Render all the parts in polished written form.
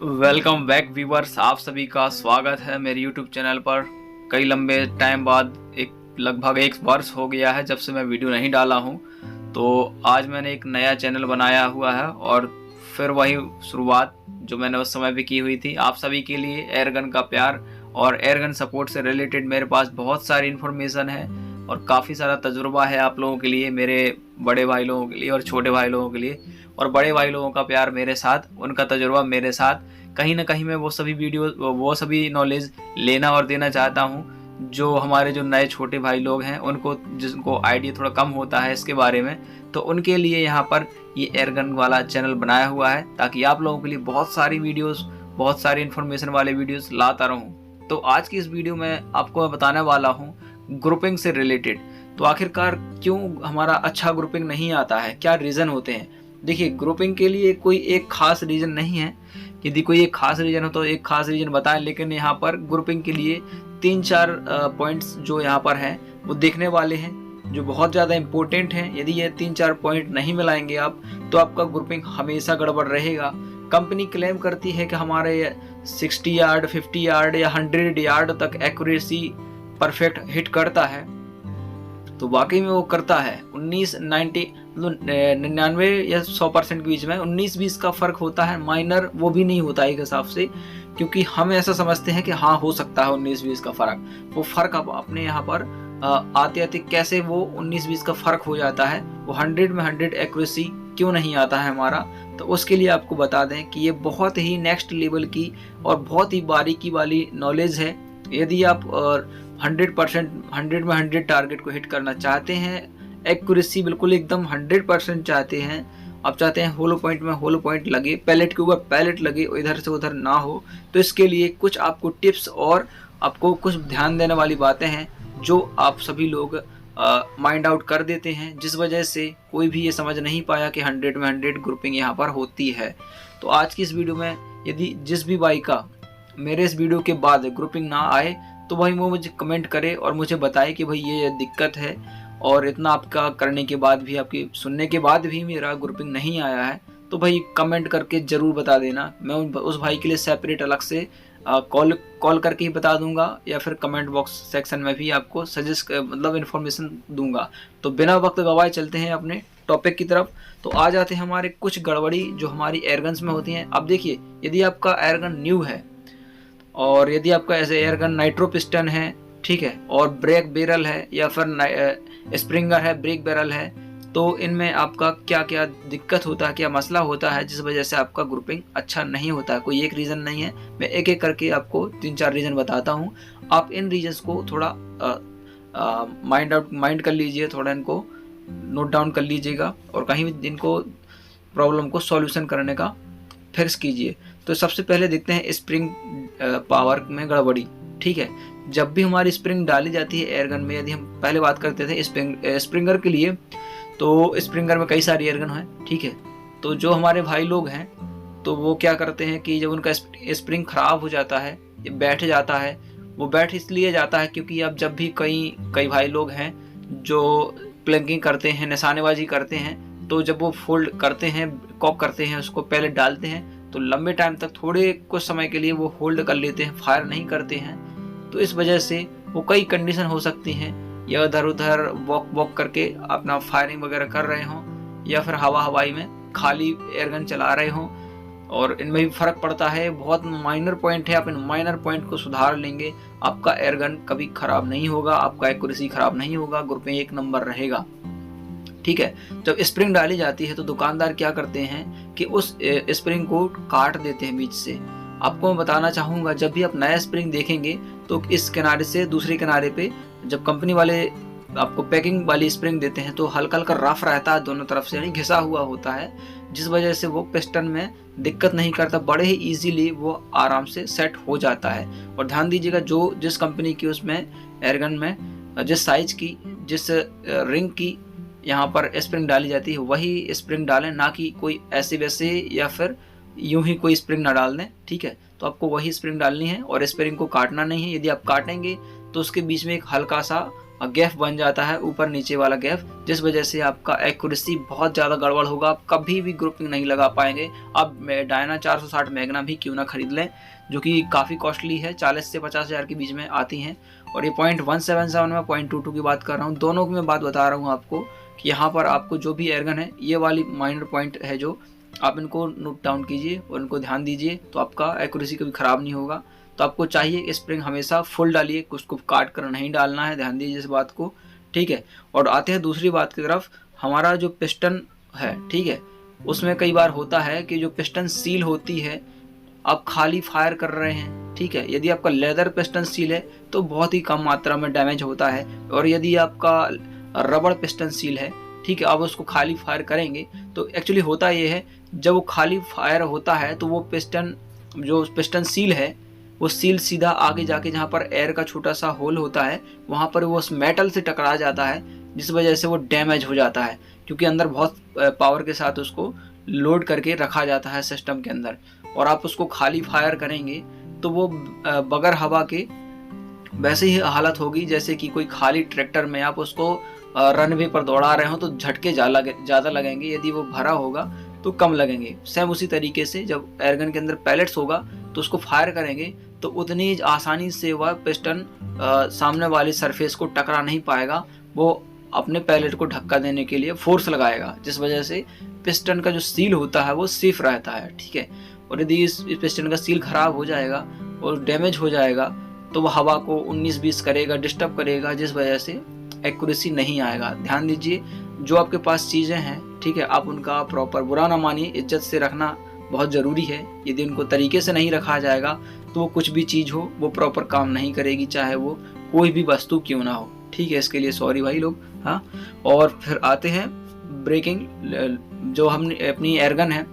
Welcome back viewers, आप सभी का स्वागत है मेरे यूट्यूब चैनल पर। कई लंबे टाइम बाद लगभग एक वर्ष हो गया है जब से मैं वीडियो नहीं डाला हूं। तो आज मैंने एक नया चैनल बनाया हुआ है और फिर वही शुरुआत जो मैंने उस समय भी की हुई थी। आप सभी के लिए एयरगन का प्यार और एयरगन सपोर्ट से रिलेटेड मेरे पास बहुत सारी इन्फॉर्मेशन है और काफ़ी सारा तजुर्बा है आप लोगों के लिए, मेरे बड़े भाई लोगों के लिए और छोटे भाई लोगों के लिए। और बड़े भाई लोगों का प्यार मेरे साथ, उनका तजुर्बा मेरे साथ। कहीं ना कहीं मैं वो सभी नॉलेज लेना और देना चाहता हूँ जो हमारे जो नए छोटे भाई लोग हैं उनको, जिनको आइडिया थोड़ा कम होता है इसके बारे में। तो उनके लिए यहाँ पर ये एयरगन वाला चैनल बनाया हुआ है ताकि आप लोगों के लिए बहुत सारी वीडियोस, बहुत सारी इन्फॉर्मेशन वाले वीडियोस लाता रहूँ। तो आज की इस वीडियो में आपको मैं बताने वाला हूँ ग्रुपिंग से रिलेटेड। तो आखिरकार क्यों हमारा अच्छा ग्रुपिंग नहीं आता है, क्या रीज़न होते हैं। देखिए, ग्रुपिंग के लिए कोई एक खास रीज़न नहीं है। यदि कोई एक खास रीज़न हो तो एक खास रीज़न बताएं, लेकिन यहाँ पर ग्रुपिंग के लिए 3-4 पॉइंट्स जो यहाँ पर हैं वो देखने वाले हैं, जो बहुत ज़्यादा इम्पोर्टेंट हैं। यदि ये 3-4 पॉइंट नहीं मिलाएंगे आप तो आपका ग्रुपिंग हमेशा गड़बड़ रहेगा। कंपनी क्लेम करती है कि हमारे 60 यार्ड, 50 यार्ड या 100 यार्ड तक एक्यूरेसी परफेक्ट हिट करता है, तो वाकई में वो करता है। 99 या 100% के बीच में 19-20 का फ़र्क होता है, माइनर वो भी नहीं होता एक हिसाब से, क्योंकि हम ऐसा समझते हैं कि हाँ हो सकता है 19-20 का फ़र्क। वो फ़र्क अब अपने यहाँ पर आते आते कैसे वो 19-20 का फ़र्क हो जाता है, वो 100 में 100 एक्यूरेसी क्यों नहीं आता है हमारा। तो उसके लिए आपको बता दें कि ये बहुत ही नेक्स्ट लेवल की और बहुत ही बारीकी वाली नॉलेज है। यदि आप 100% 100 में 100 टारगेट को हिट करना चाहते हैं, एक्यूरेसी बिल्कुल एकदम 100% चाहते हैं, आप चाहते हैं होलो पॉइंट में होलो पॉइंट लगे, पैलेट के ऊपर पैलेट लगे, इधर से उधर ना हो, तो इसके लिए कुछ आपको टिप्स और आपको कुछ ध्यान देने वाली बातें हैं जो आप सभी लोग माइंड आउट कर देते हैं, जिस वजह से कोई भी ये समझ नहीं पाया कि 100 में 100 ग्रुपिंग यहाँ पर होती है। तो आज की इस वीडियो में यदि जिस भी भाई का मेरे इस वीडियो के बाद ग्रुपिंग ना आए तो भाई वो मुझे कमेंट करे और मुझे बताए कि भाई ये दिक्कत है, और इतना आपका करने के बाद भी, आपकी सुनने के बाद भी मेरा ग्रुपिंग नहीं आया है, तो भाई कमेंट करके ज़रूर बता देना। मैं उस भाई के लिए सेपरेट अलग से कॉल करके ही बता दूंगा, या फिर कमेंट बॉक्स सेक्शन में भी आपको सजेस्ट मतलब इन्फॉर्मेशन दूंगा। तो बिना वक्त गवाए चलते हैं अपने टॉपिक की तरफ। तो आ जाते हैं हमारे कुछ गड़बड़ी जो हमारी एयरगन्स में होती हैं। अब देखिए, यदि आपका एयरगन न्यू है और यदि आपका ऐसे एयरगन नाइट्रो पिस्टन है, ठीक है, और ब्रेक बैरल है या फिर स्प्रिंगर है, ब्रेक बैरल है, तो इनमें आपका क्या क्या दिक्कत होता है, क्या मसला होता है जिस वजह से आपका ग्रुपिंग अच्छा नहीं होता है। कोई एक रीज़न नहीं है, मैं एक एक करके आपको 3-4 रीज़न बताता हूँ। आप इन रीजन्स को थोड़ा माइंड कर लीजिए, थोड़ा इनको नोट डाउन कर लीजिएगा और कहीं भी इनको प्रॉब्लम को सॉल्यूशन करने का फिक्स कीजिए। तो सबसे पहले देखते हैं स्प्रिंग पावर में गड़बड़ी। ठीक है, जब भी हमारी स्प्रिंग डाली जाती है एयरगन में, यदि हम पहले बात करते थे स्प्रिंगर के लिए, तो स्प्रिंगर में कई सारी एयरगन हैं, ठीक है। तो जो हमारे भाई लोग हैं तो वो क्या करते हैं कि जब उनका स्प्रिंग ख़राब हो जाता है, बैठ जाता है, वो बैठ इसलिए जाता है क्योंकि अब जब भी कई भाई लोग हैं जो प्लंकिंग करते हैं, निशानेबाजी करते हैं, तो जब वो फोल्ड करते हैं, कॉक करते हैं, उसको पहले डालते हैं, तो लंबे टाइम तक थोड़े कुछ समय के लिए वो होल्ड कर लेते हैं, फायर नहीं करते हैं। तो इस वजह से वो कई कंडीशन हो सकती हैं, या इधर उधर वॉक करके अपना फायरिंग वगैरह कर रहे हों, या फिर हवाई में खाली एयरगन चला रहे हों, और इनमें भी फ़र्क पड़ता है। बहुत माइनर पॉइंट है, आप इन माइनर पॉइंट को सुधार लेंगे, आपका एयरगन कभी ख़राब नहीं होगा, आपका एक्यूरेसी ख़राब नहीं होगा, ग्रुपिंग एक नंबर रहेगा। ठीक है, जब स्प्रिंग डाली जाती है तो दुकानदार क्या करते हैं कि उस स्प्रिंग को काट देते हैं बीच से। आपको मैं बताना चाहूँगा, जब भी आप नया स्प्रिंग देखेंगे तो इस किनारे से दूसरे किनारे पे जब कंपनी वाले आपको पैकिंग वाली स्प्रिंग देते हैं तो हल्का हल्का रफ रहता है, दोनों तरफ से यानी घिसा हुआ होता है, जिस वजह से वो पिस्टन में दिक्कत नहीं करता, बड़े ही इजीली वो आराम से सेट हो जाता है। और ध्यान दीजिएगा, जो जिस कंपनी की उसमें एयरगन में जिस साइज की, जिस रिंग की यहाँ पर स्प्रिंग डाली जाती है वही स्प्रिंग डालें, ना कि कोई ऐसे वैसे या फिर यूं ही कोई स्प्रिंग ना डाल दें। ठीक है, तो आपको वही स्प्रिंग डालनी है और स्प्रिंग को काटना नहीं है। यदि आप काटेंगे तो उसके बीच में एक हल्का सा गैप बन जाता है, ऊपर नीचे वाला गैप, जिस वजह से आपका एक्यूरेसी बहुत ज़्यादा गड़बड़ होगा, आप कभी भी ग्रुपिंग नहीं लगा पाएंगे। आप डायना 460 मैग्ना भी क्यों ना खरीद लें, जो कि काफ़ी कॉस्टली है, 40 से 50 हज़ार के बीच में आती हैं। और ये 0.177 में 0.22 की बात कर रहा हूँ, दोनों की मैं बात बता रहा हूँ आपको कि यहाँ पर आपको जो भी एयरगन है, ये वाली माइनर पॉइंट है जो आप इनको नोट डाउन कीजिए और इनको ध्यान दीजिए, तो आपका एक्यूरेसी कभी ख़राब नहीं होगा। तो आपको चाहिए स्प्रिंग हमेशा फुल डालिए, उसको काट कर नहीं डालना है, ध्यान दीजिए इस बात को, ठीक है। और आते हैं दूसरी बात की तरफ, हमारा जो पिस्टन है, ठीक है, उसमें कई बार होता है कि जो पिस्टन सील होती है, आप खाली फायर कर रहे हैं, ठीक है। यदि आपका लेदर पिस्टन सील है तो बहुत ही कम मात्रा में डैमेज होता है, और यदि आपका रबड़ पिस्टन सील है, ठीक है, आप उसको खाली फायर करेंगे तो एक्चुअली होता ये है, जब वो खाली फायर होता है तो वो पिस्टन, जो पिस्टन सील है, वो सील सीधा आगे जाके जहाँ पर एयर का छोटा सा होल होता है, वहाँ पर वो उस मेटल से टकरा जाता है, जिस वजह से वो डैमेज हो जाता है, क्योंकि अंदर बहुत पावर के साथ उसको लोड करके रखा जाता है सिस्टम के अंदर। और आप उसको खाली फायर करेंगे तो वो बगैर हवा के वैसे ही हालत होगी जैसे कि कोई खाली ट्रैक्टर में आप उसको रनवे पर दौड़ा रहे हो तो झटके ज़्यादा लगेंगे, यदि वो भरा होगा तो कम लगेंगे। सेम उसी तरीके से जब एयरगन के अंदर पैलेट्स होगा तो उसको फायर करेंगे तो उतनी आसानी से वह पिस्टन सामने वाली सरफेस को टकरा नहीं पाएगा, वो अपने पैलेट को धक्का देने के लिए फोर्स लगाएगा, जिस वजह से पिस्टन का जो सील होता है वो सेफ रहता है, ठीक है। और यदि इस पिस्टन का सील खराब हो जाएगा और डैमेज हो जाएगा तो वह हवा को 19-20 करेगा, डिस्टर्ब करेगा, जिस वजह से एक्यूरेसी नहीं आएगा। ध्यान दीजिए, जो आपके पास चीज़ें हैं, ठीक है, आप उनका प्रॉपर, बुरा ना मानिए, इज्जत से रखना बहुत ज़रूरी है। यदि उनको तरीके से नहीं रखा जाएगा तो वो कुछ भी चीज़ हो वो प्रॉपर काम नहीं करेगी, चाहे वो कोई भी वस्तु क्यों ना हो, ठीक है। इसके लिए सॉरी भाई लोग, हाँ। और फिर आते हैं ब्रेकिंग, जो हम अपनी एयरगन है,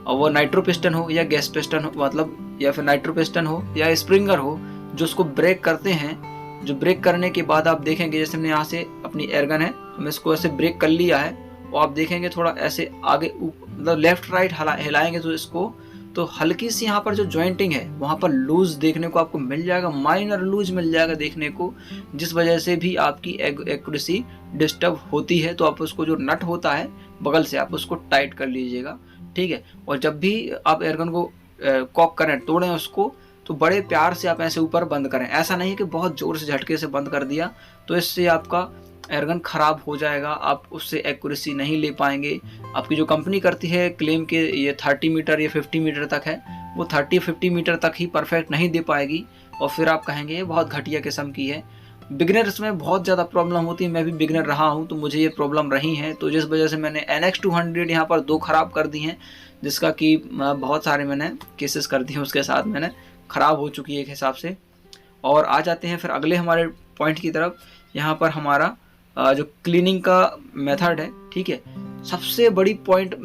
और वो नाइट्रो पिस्टन हो या गैस पिस्टन हो, मतलब या फिर नाइट्रो पिस्टन हो या स्प्रिंगर हो, जो उसको ब्रेक करते हैं, जो ब्रेक करने के बाद आप देखेंगे, जैसे हमने यहाँ से अपनी एयरगन है, हम इसको ऐसे ब्रेक कर लिया है, और आप देखेंगे थोड़ा ऐसे आगे मतलब लेफ्ट राइट हिलाएंगे तो इसको, तो हल्की सी यहाँ पर जो जॉइंटिंग है वहाँ पर लूज देखने को आपको मिल जाएगा, माइनर लूज मिल जाएगा देखने को, जिस वजह से भी आपकी एक्यूरेसी डिस्टर्ब होती है। तो आप उसको, जो नट होता है बगल से, आप उसको टाइट कर लीजिएगा, ठीक है। और जब भी आप एयरगन को कॉक करें, तोड़ें उसको, तो बड़े प्यार से आप ऐसे ऊपर बंद करें, ऐसा नहीं कि बहुत ज़ोर से झटके से बंद कर दिया, तो इससे आपका एयरगन ख़राब हो जाएगा, आप उससे एक्यूरेसी नहीं ले पाएंगे। आपकी जो कंपनी करती है क्लेम के ये 30 मीटर या 50 मीटर तक है, वो 30-50 मीटर तक ही परफेक्ट नहीं दे पाएगी, और फिर आप कहेंगे ये बहुत घटिया किस्म की है। बिगनर्स में बहुत ज़्यादा प्रॉब्लम होती है, मैं भी बिगनर रहा हूँ तो मुझे ये प्रॉब्लम रही है, तो जिस वजह से मैंने NX200 यहाँ पर 2 ख़राब कर दी हैं, जिसका कि बहुत सारे मैंने केसेस कर दिए उसके साथ, मैंने ख़राब हो चुकी है एक हिसाब से। और आ जाते हैं फिर अगले हमारे पॉइंट की तरफ। यहाँ पर हमारा जो क्लीनिंग का मेथड है, ठीक है, सबसे बड़ी पॉइंट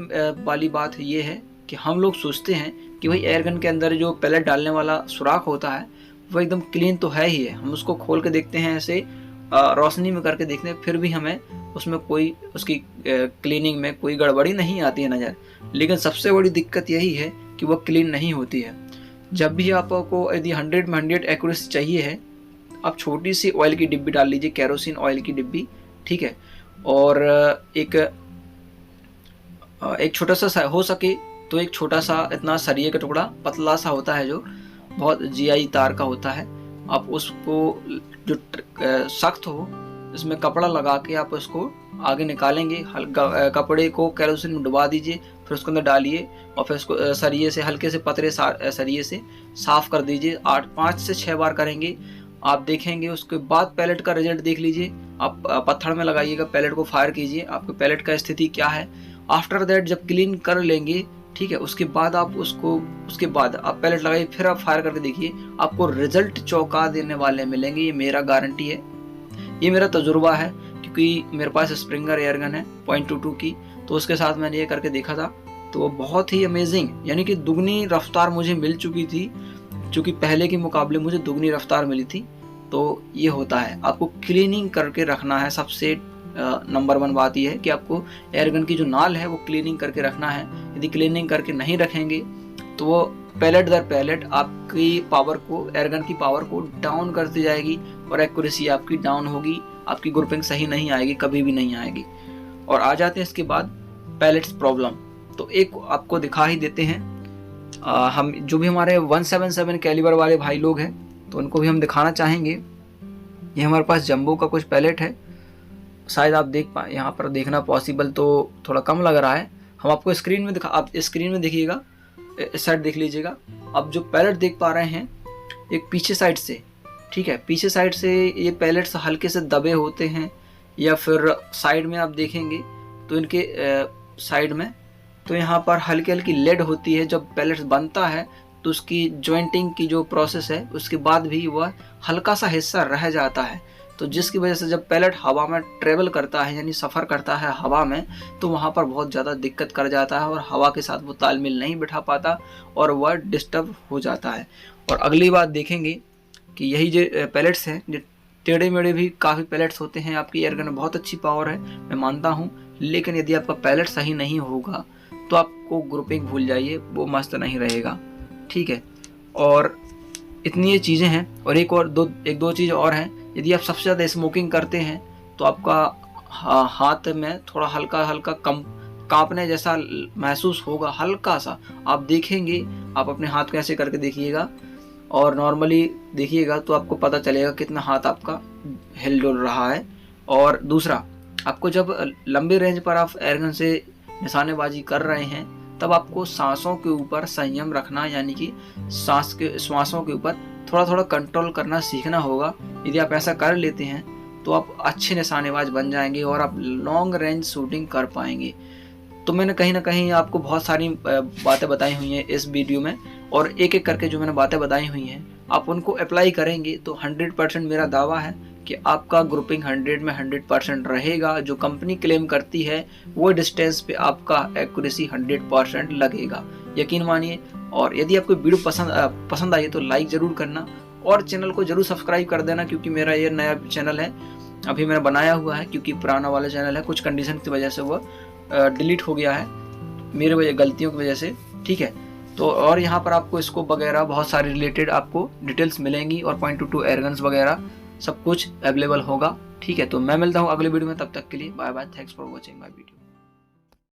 वाली बात ये है कि हम लोग सोचते हैं कि भाई एयरगन के अंदर जो पैलेट डालने वाला सुराख होता है वो एकदम क्लीन तो है ही है, हम उसको खोल के देखते हैं, ऐसे रोशनी में करके देखते हैं, फिर भी हमें उसमें कोई, उसकी क्लीनिंग में कोई गड़बड़ी नहीं आती है नज़र। लेकिन सबसे बड़ी दिक्कत यही है कि वह क्लीन नहीं होती है। जब भी आपको यदि 100 में 100 एक्यूरेसी चाहिए है, आप छोटी सी ऑयल की डिब्बी डाल लीजिए, केरोसिन ऑयल की डिब्बी, ठीक है। और एक छोटा सा हो सके तो एक छोटा सा इतना सरिये का टुकड़ा पतला सा होता है, जो बहुत GI तार का होता है, आप उसको जो सख्त हो, इसमें कपड़ा लगा के आप उसको आगे निकालेंगे, हल्का कपड़े को केरोसिन में डुबा दीजिए, फिर उसके अंदर डालिए, और फिर उसको सरिये से, हल्के से पतले सरिये से साफ़ कर दीजिए। 5 से 6 बार करेंगे, आप देखेंगे। उसके बाद पैलेट का रिजल्ट देख लीजिए, आप पत्थर में लगाइएगा, पैलेट को फायर कीजिए, आपके पैलेट का स्थिति क्या है। आफ्टर दैट जब क्लीन कर लेंगे, ठीक है, उसके बाद आप पैलेट लगाइए, फिर आप फायर करके देखिए, आपको रिजल्ट चौंका देने वाले मिलेंगे, ये मेरा गारंटी है, ये मेरा तजुर्बा है, क्योंकि मेरे पास स्प्रिंगर एयरगन है 0.22 की, तो उसके साथ मैंने ये करके देखा था, तो वो बहुत ही अमेजिंग, यानी कि दुगनी रफ्तार मुझे मिल चुकी थी, क्योंकि पहले के मुकाबले मुझे दुगनी रफ्तार मिली थी। तो ये होता है, आपको क्लीनिंग करके रखना है। सबसे नंबर 1 बात यह है कि आपको एयरगन की जो नाल है वो क्लीनिंग करके रखना है। यदि क्लीनिंग करके नहीं रखेंगे तो वो पैलेट दर पैलेट आपकी पावर को, एयरगन की पावर को डाउन करती जाएगी, और एक्यूरेसी आपकी डाउन होगी, आपकी ग्रुपिंग सही नहीं आएगी, कभी भी नहीं आएगी। और आ जाते हैं इसके बाद पैलेट्स प्रॉब्लम। तो एक आपको दिखा ही देते हैं, हम जो भी हमारे 177 कैलिबर वाले भाई लोग हैं तो उनको भी हम दिखाना चाहेंगे। ये हमारे पास जंबो का कुछ पैलेट है, शायद आप देख पाए, यहाँ पर देखना पॉसिबल तो थोड़ा कम लग रहा है। हम आपको स्क्रीन में आप स्क्रीन में देखिएगा, इस साइड देख लीजिएगा। अब जो पैलेट देख पा रहे हैं एक पीछे साइड से, ठीक है, पीछे साइड से ये पैलेट्स हल्के से दबे होते हैं, या फिर साइड में आप देखेंगे तो इनके साइड में तो यहाँ पर हल्की हल्की लेड होती है। जब पैलेट्स बनता है तो उसकी जॉइंटिंग की जो प्रोसेस है उसके बाद भी वह हल्का सा हिस्सा रह जाता है, तो जिसकी वजह से जब पैलेट हवा में ट्रेवल करता है यानी सफ़र करता है हवा में, तो वहाँ पर बहुत ज़्यादा दिक्कत कर जाता है और हवा के साथ वो तालमेल नहीं बिठा पाता और वह डिस्टर्ब हो जाता है। और अगली बात देखेंगे कि यही जो पैलेट्स हैं, जो टेढ़े मेढ़े भी काफ़ी पैलेट्स होते हैं। आपकी एयरगन में बहुत अच्छी पावर है, मैं मानता हूँ, लेकिन यदि आपका पैलेट सही नहीं होगा तो आपको ग्रुपिंग भूल जाइए, वो मस्त नहीं रहेगा, ठीक है। और इतनी ये चीज़ें हैं। और एक दो चीज़ और हैं, यदि आप सबसे ज़्यादा स्मोकिंग करते हैं तो आपका हाथ में थोड़ा हल्का हल्का कांपने जैसा महसूस होगा, हल्का सा। आप देखेंगे, आप अपने हाथ को ऐसे करके देखिएगा और नॉर्मली देखिएगा तो आपको पता चलेगा कितना हाथ आपका हिल डुल रहा है। और दूसरा, आपको जब लंबे रेंज पर आप एयरगन से निशानेबाजी कर रहे हैं तब आपको सांसों के ऊपर संयम रखना, यानी कि श्वासों के ऊपर थोड़ा थोड़ा कंट्रोल करना सीखना होगा। यदि आप ऐसा कर लेते हैं तो आप अच्छे निशानेबाज बन जाएंगे और आप लॉन्ग रेंज शूटिंग कर पाएंगे। तो मैंने कहीं ना कहीं आपको बहुत सारी बातें बताई हुई हैं इस वीडियो में, और एक एक करके जो मैंने बातें बताई हुई हैं आप उनको अप्लाई करेंगे तो 100% मेरा दावा है कि आपका ग्रुपिंग 100 में 100% रहेगा। जो कंपनी क्लेम करती है वो डिस्टेंस पे आपका एक्यूरेसी 100% लगेगा, यकीन मानिए। और यदि आपको वीडियो पसंद आई तो लाइक ज़रूर करना और चैनल को ज़रूर सब्सक्राइब कर देना, क्योंकि मेरा ये नया चैनल है, अभी मैंने बनाया हुआ है, क्योंकि पुराना वाला चैनल है कुछ कंडीशन की वजह से वो डिलीट हो गया है, मेरे गलतियों की वजह से, ठीक है। तो और यहाँ पर आपको स्कोप वगैरह बहुत सारी रिलेटेड आपको डिटेल्स मिलेंगी और .22 एयरगन्स वगैरह सब कुछ अवेलेबल होगा, ठीक है। तो मैं मिलता हूँ अगले वीडियो में, तब तक के लिए bye bye, thanks for watching my video.